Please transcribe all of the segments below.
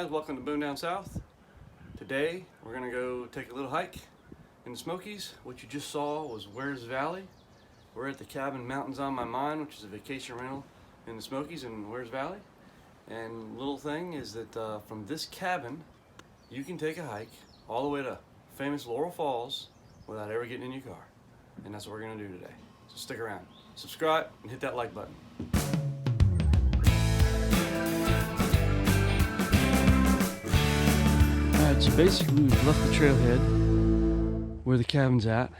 guys, welcome to Boone Down South. Today we're gonna go take a little hike in the Smokies. What you just saw was Where's Valley. We're at the cabin Mountains on My Mind, which is a vacation rental in the Smokies in Where's Valley. And little thing is that from this cabin you can take a hike all the way to famous Laurel Falls without ever getting in your car. And that's what we're gonna do today. So stick around, subscribe, and hit that like button. Alright, so basically we've left the trailhead where the cabin's at,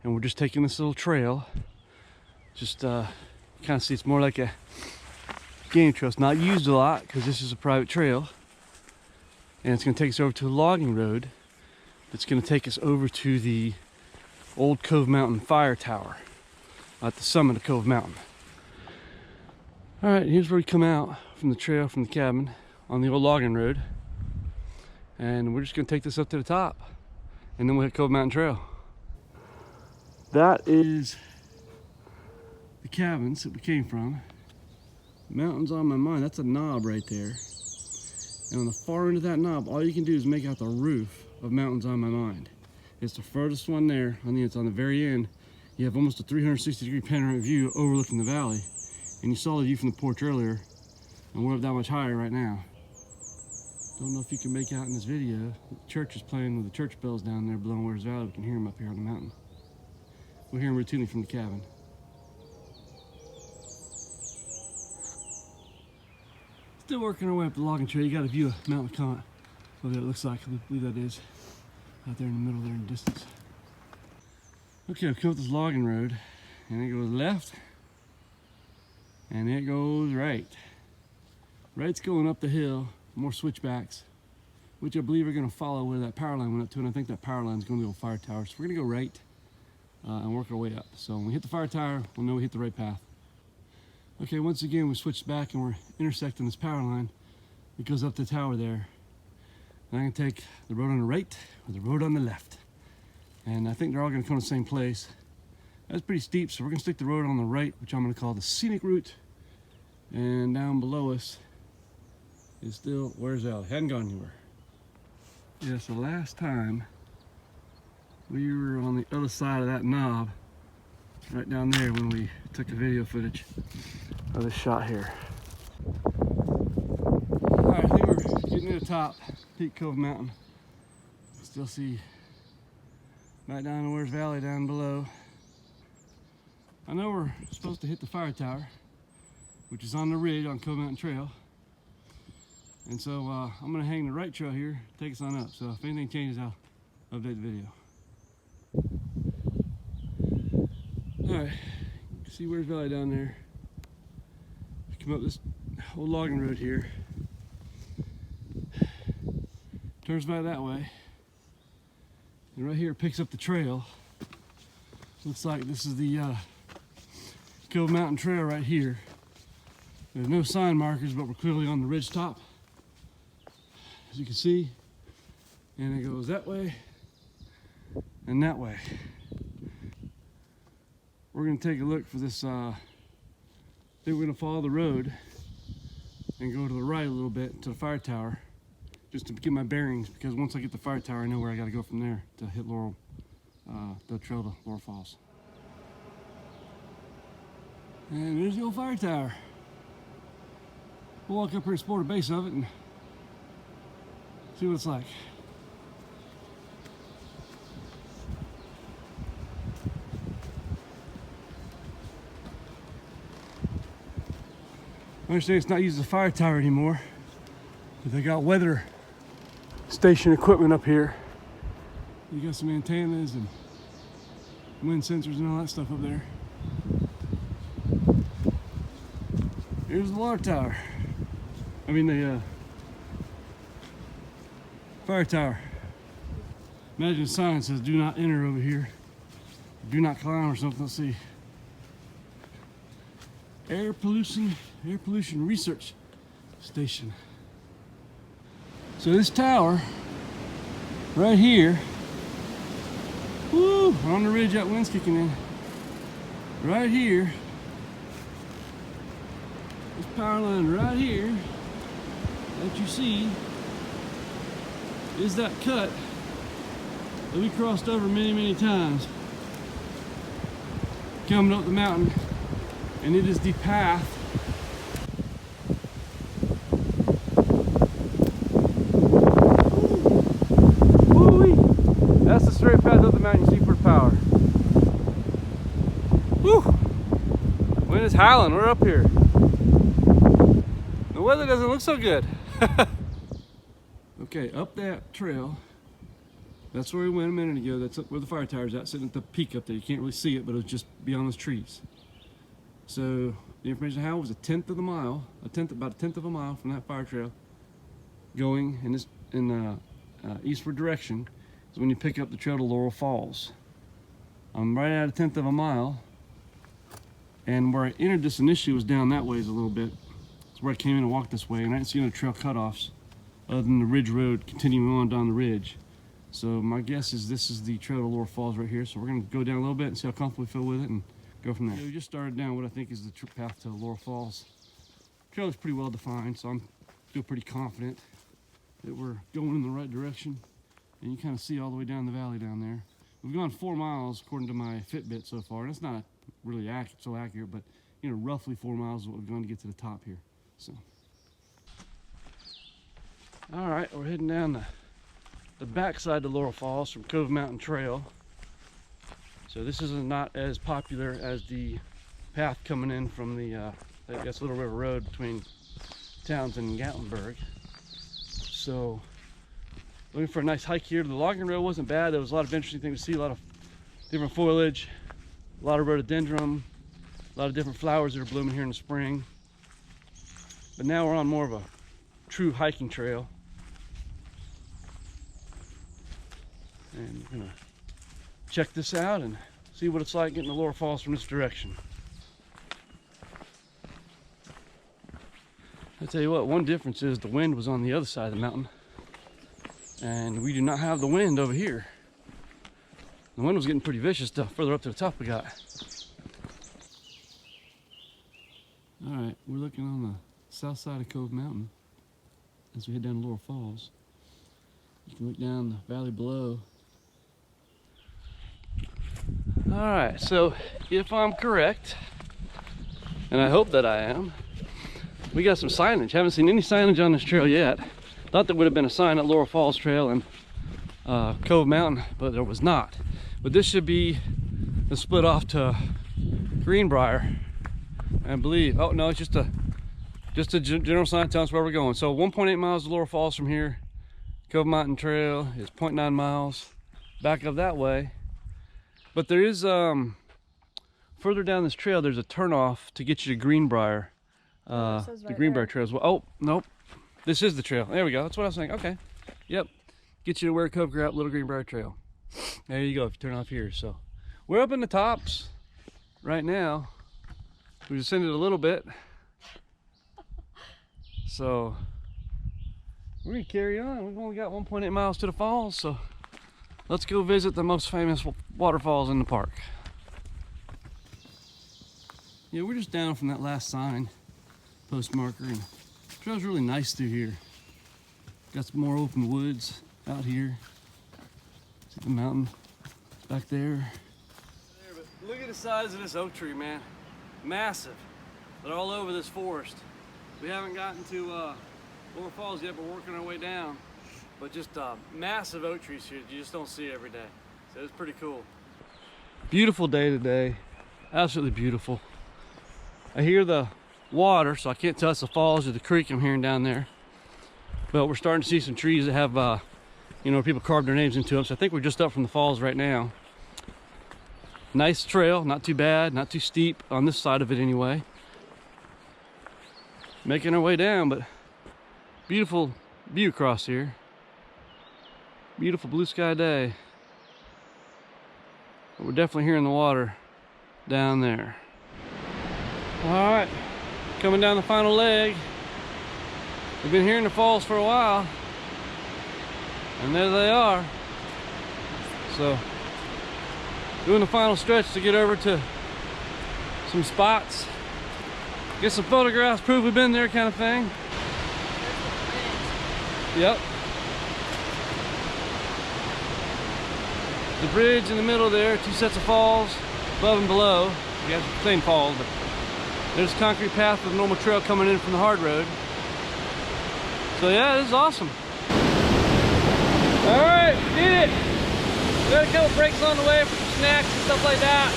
and we're just taking this little trail. Just kind of see it's more like a game trail. It's not used a lot because this is a private trail, and it's going to take us over to a logging road that's going to take us over to the old Cove Mountain fire tower at the summit of Cove Mountain. Alright, here's where we come out from the trail from the cabin on the old logging road. And we're just going to take this up to the top, and then we'll hit Cove Mountain Trail. That is the cabins that we came from. Mountains on My Mind, that's a knob right there. And on the far end of that knob, all you can do is make out the roof of Mountains on My Mind. It's the furthest one there. It's on the very end. You have almost a 360-degree panoramic view overlooking the valley. And you saw the view from the porch earlier, and we're up that much higher right now. Don't know if you can make out in this video. The church is playing with the church bells down there below Where's Valley. We can hear them up here on the mountain. We'll hear them routinely from the cabin. Still working our way up the logging trail. You got a view of Mountain Comet. What it looks like. I believe that is out there in the middle there in the distance. Okay, I've come up this logging road, and it goes left, and it goes right. Right's going up the hill. More switchbacks, which I believe are going to follow where that power line went up to, and I think that power line is going to be on fire tower. So we're going to go right and work our way up. So when we hit the fire tower, we'll know we hit the right path. Okay, once again we switched back and we're intersecting this power line. It goes up the tower there. And I'm going to take the road on the right or the road on the left. And I think they're all going to come to the same place. That's pretty steep, so we're going to stick the road on the right, which I'm going to call the Scenic Route. And down below us is still Where's Valley. Hadn't gone anywhere. Yeah, so last time we were on the other side of that knob, right down there when we took the video footage of this shot here. Alright, I think we're getting to the top, Peak Cove Mountain. Still see right down to Where's Valley down below. I know we're supposed to hit the fire tower, which is on the ridge on Cove Mountain Trail. And so I'm going to hang the right trail here, take us on up. So if anything changes, I'll update the video. Alright, you can see Where's Valley down there. Come up this old logging road here. Turns back that way. And right here it picks up the trail. Looks like this is the Cove Mountain Trail right here. There's no sign markers, but we're clearly on the ridge top, as you can see, and it goes that way and that way. We're going to take a look for this. I think we're going to follow the road and go to the right a little bit to the fire tower, just to get my bearings, because once I get the fire tower I know where I got to go from there to hit Laurel, the trail to Laurel Falls. And there's the old fire tower. We'll walk up here and explore the base of it and see what it's like. I understand it's not used as a fire tower anymore, but they got weather station equipment up here. You got some antennas and wind sensors and all that stuff up there. Here's the water tower. I mean the fire tower. Imagine a sign that says do not enter over here. Do not climb or something. Let's see. Air pollution research station. So this tower right here, woo, on the ridge, that wind's kicking in. Right here, this power line right here that you see is that cut that we crossed over many, many times coming up the mountain, and it is the path that's the straight path up the mountain. You see for power. Woo! Wind is howling. We're up here. The weather doesn't look so good. Okay, up that trail. That's where we went a minute ago. That's up where the fire tower's at, sitting at the peak up there. You can't really see it, but it was just beyond those trees. So the information I had was about a tenth of a mile from that fire trail, going in this eastward direction. So when you pick up the trail to Laurel Falls, I'm right at a tenth of a mile, and where I entered this initially was down that ways a little bit. It's where I came in and walked this way, and I didn't see any trail cutoffs other than the ridge road continuing on down the ridge. So my guess is this is the trail to Laurel Falls right here. So we're gonna go down a little bit and see how comfortable we feel with it and go from there. Yeah, we just started down what I think is the path to Laurel Falls. The trail is pretty well defined, so I feel pretty confident that we're going in the right direction. And you kind of see all the way down the valley down there. We've gone 4 miles according to my Fitbit so far, and it's not really so accurate, but you know, roughly 4 miles is what we've gone to get to the top here. So, all right, we're heading down the backside of Laurel Falls from Cove Mountain Trail. So this is not as popular as the path coming in from the I guess Little River Road between Townsend and Gatlinburg. So looking for a nice hike here. The logging road wasn't bad. There was a lot of interesting things to see, a lot of different foliage, a lot of rhododendron, a lot of different flowers that are blooming here in the spring. But now we're on more of a true hiking trail. And we're gonna check this out and see what it's like getting to Laurel Falls from this direction. I tell you what, one difference is the wind was on the other side of the mountain, and we do not have the wind over here. The wind was getting pretty vicious the further up to the top we got. All right, we're looking on the south side of Cove Mountain as we head down to Laurel Falls. You can look down the valley below. All right, so if I'm correct, and I hope that I am, we got some signage. Haven't seen any signage on this trail yet. Thought there would have been a sign at Laurel Falls Trail and Cove Mountain, but there was not. But this should be the split off to Greenbrier, I believe. Oh no, it's just a general sign telling us where we're going. So 1.8 miles to Laurel Falls from here. Cove Mountain Trail is 0.9 miles back up that way. But there is further down this trail, there's a turnoff to get you to Greenbrier. The Greenbrier Trail as well. Oh, nope. This is the trail. There we go. That's what I was saying. Okay. Yep. Get you to where Cove Mountain, Little Greenbrier Trail. There you go. If you turn off here. So we're up in the tops right now. We descended a little bit. So we're going to carry on. We've only got 1.8 miles to the falls. So let's go visit the most famous waterfalls in the park. Yeah, we're just down from that last sign post marker, and the trail's really nice through here. Got some more open woods out here. See the mountain back there. But look at the size of this oak tree, man. Massive. They're all over this forest. We haven't gotten to Laurel Falls yet, but we're working our way down. But just massive oak trees here that you just don't see every day. So it's pretty cool. Beautiful day today. Absolutely beautiful. I hear the water, so I can't tell it's the falls or the creek I'm hearing down there. But we're starting to see some trees that have, you know, where people carved their names into them. So I think we're just up from the falls right now. Nice trail, not too bad, not too steep on this side of it anyway. Making our way down, but beautiful view across here. Beautiful blue sky day. But we're definitely hearing the water down there. All right, coming down the final leg. We've been here in the falls for a while, and there they are. So, doing the final stretch to get over to some spots, get some photographs, prove we've been there, kind of thing. Yep. The bridge in the middle there, 2 sets of falls, above and below. You have the same falls, but there's a concrete path with a normal trail coming in from the hard road. So yeah, this is awesome. All right, we did it. We got a couple breaks on the way for some snacks and stuff like that.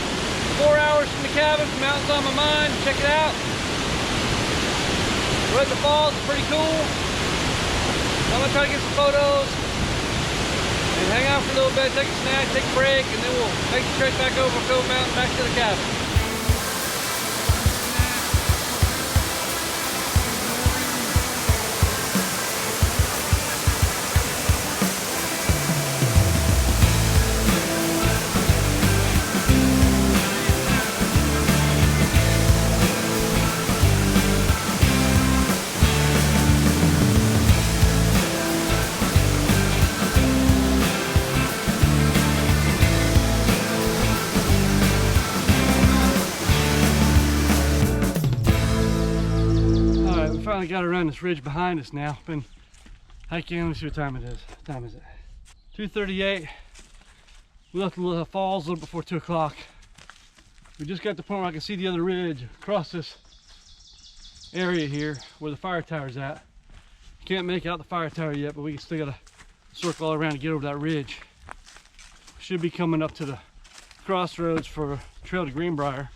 4 hours from the cabin, from Mountains on My Mind. Check it out. We're at the falls, it's pretty cool. I'm gonna try to get some photos and hang out for a little bit, take a snack, take a break, and then we'll make the trek back over Cove Mountain, back to the cabin. Finally got around this ridge behind us now. Been hiking. Let me see what time it is. What time is it? 2:38. We left the falls a little before 2 o'clock. We just got to the point where I can see the other ridge across this area here where the fire tower's at. Can't make out the fire tower yet, but we still gotta circle all around to get over that ridge. Should be coming up to the crossroads for Trail to Greenbrier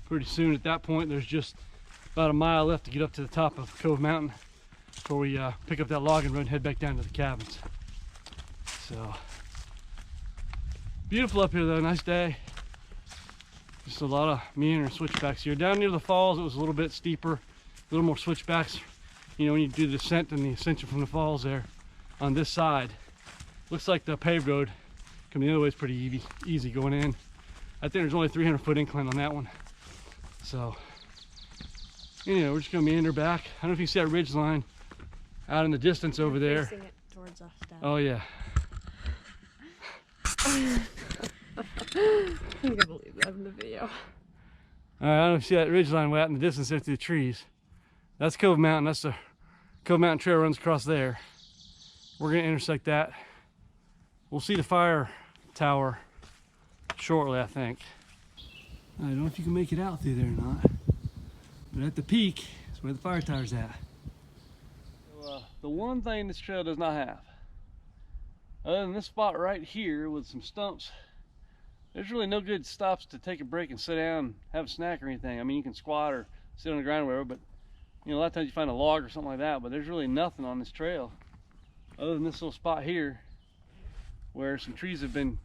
pretty soon. At that point, there's just about a mile left to get up to the top of Cove Mountain before we pick up that logging road and head back down to the cabins. So, beautiful up here though, nice day. Just a lot of meandering switchbacks here. Down near the falls, it was a little bit steeper, a little more switchbacks. You know, when you do the descent and the ascension from the falls there on this side. Looks like the paved road coming the other way is pretty easy going in. I think there's only 300-foot incline on that one. So, anyway, we're just gonna meander back. I don't know if you see that ridge line out in the distance over there. Facing it towards us, Dad. Oh yeah. I can't believe that in the video. All right, I don't know if you see that ridge line way out in the distance there through the trees. That's Cove Mountain. That's the Cove Mountain Trail runs across there. We're gonna intersect that. We'll see the fire tower shortly, I think. I don't know if you can make it out through there or not. But at the peak is where the fire tower's at. So, the one thing this trail does not have, other than this spot right here with some stumps, there's really no good stops to take a break and sit down, have a snack or anything. I mean, you can squat or sit on the ground or whatever, but you know, a lot of times you find a log or something like that, but there's really nothing on this trail other than this little spot here where some trees have been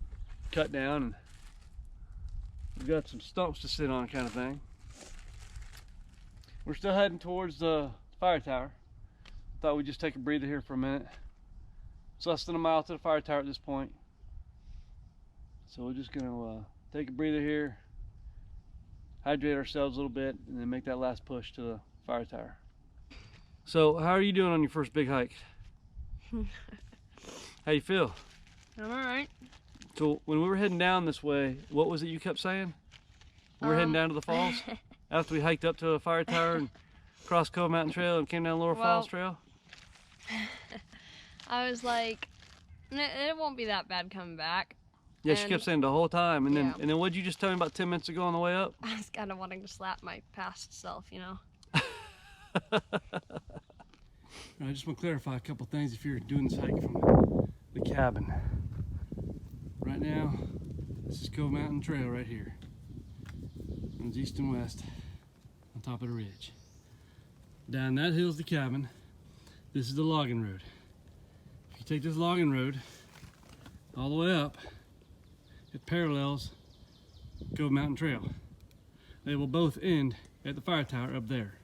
cut down and we've got some stumps to sit on, kind of thing. We're still heading towards the fire tower. Thought we'd just take a breather here for a minute. It's less than a mile to the fire tower at this point. So we're just gonna take a breather here, hydrate ourselves a little bit, and then make that last push to the fire tower. So how are you doing on your first big hike? How you feel? I'm alright. So when we were heading down this way, what was it you kept saying? We were heading down to the falls? After we hiked up to a fire tower and crossed Cove Mountain Trail and came down Laurel Falls Trail? I was like, it won't be that bad coming back. Yeah, she kept saying the whole time. And yeah. then what'd you just tell me about 10 minutes ago on the way up? I was kind of wanting to slap my past self, you know? I just want to clarify a couple things if you're doing this hike from the cabin. Right now, this is Cove Mountain Trail right here. Runs east and west on top of the ridge. Down that hill's the cabin. This is the logging road. If you take this logging road all the way up, it parallels Cove Mountain Trail. They will both end at the fire tower up there.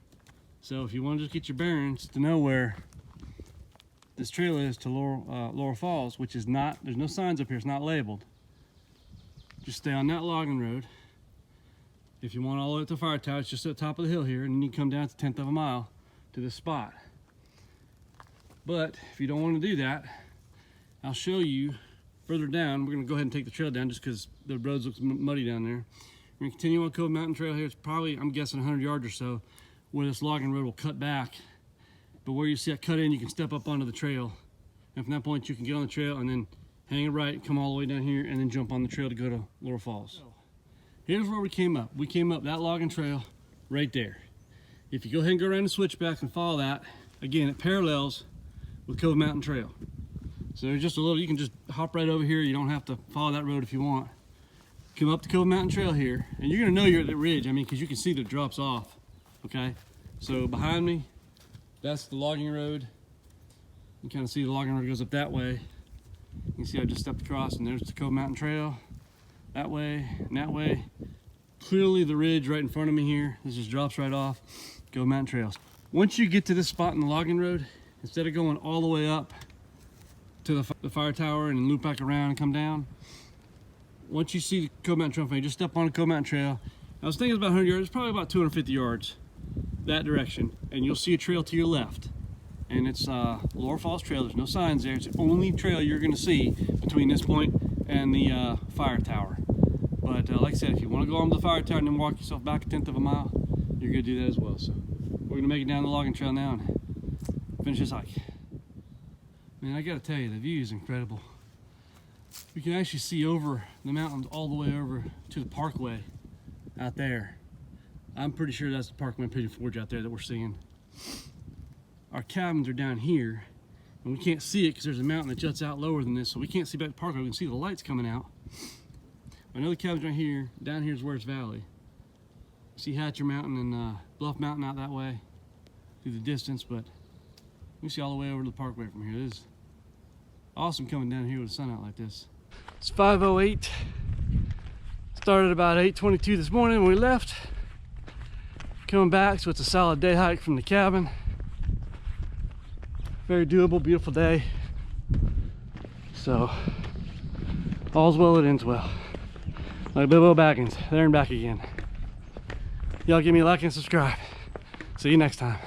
So if you want to just get your bearings to know where this trail is to Laurel Falls, which is not, there's no signs up here, it's not labeled. Just stay on that logging road. If you want all the way up to the fire tower, it's just at the top of the hill here, and then you come down to 1/10 of a mile to this spot. But if you don't want to do that, I'll show you further down. We're going to go ahead and take the trail down just because the roads look muddy down there. We're going to continue on Cove Mountain Trail here. It's probably, I'm guessing, 100 yards or so where this logging road will cut back. But where you see that cut in, you can step up onto the trail. And from that point, you can get on the trail and then hang a right, come all the way down here, and then jump on the trail to go to Laurel Falls. Here's where we came up. We came up that logging trail right there. If you go ahead and go around the switchback and follow that, again, it parallels with Cove Mountain Trail. So there's just a little, you can just hop right over here. You don't have to follow that road if you want. Come up the Cove Mountain Trail here, and you're gonna know you're at the ridge, I mean, because you can see that it drops off, okay? So behind me, that's the logging road. You kind of see the logging road goes up that way. You can see I just stepped across, and there's the Cove Mountain Trail. That way, and that way. Clearly the ridge right in front of me here. This just drops right off. Cove Mountain Trails. Once you get to this spot in the logging road, instead of going all the way up to the fire tower and then loop back around and come down, once you see the Cove Mountain Trail, just step on the Cove Mountain Trail. I was thinking it's about 100 yards, it's probably about 250 yards that direction, and you'll see a trail to your left. And it's Laurel Falls Trail. There's no signs there. It's the only trail you're going to see between this point and the fire tower. But like I said, if you want to go on to the fire tower and then walk yourself back a 1/10 of a mile, you're going to do that as well. So we're going to make it down the logging trail now and finish this hike. Man, I got to tell you, the view is incredible. We can actually see over the mountains all the way over to the parkway out there. I'm pretty sure that's the Parkway and Pigeon Forge out there that we're seeing. Our cabins are down here, and we can't see it because there's a mountain that juts out lower than this, so we can't see back the parkway. We can see the lights coming out. I know the cabin's right here. Down here is where it's valley. See Hatcher Mountain and Bluff Mountain out that way through the distance, but we see all the way over to the parkway from here. It is awesome coming down here with the sun out like this. It's 5:08. Started about 8:22 this morning when we left. Coming back, so it's a solid day hike from the cabin. Very doable, beautiful day. So, all's well that ends well. Like Bilbo Baggins, there and back again. Y'all give me a like and subscribe. See you next time.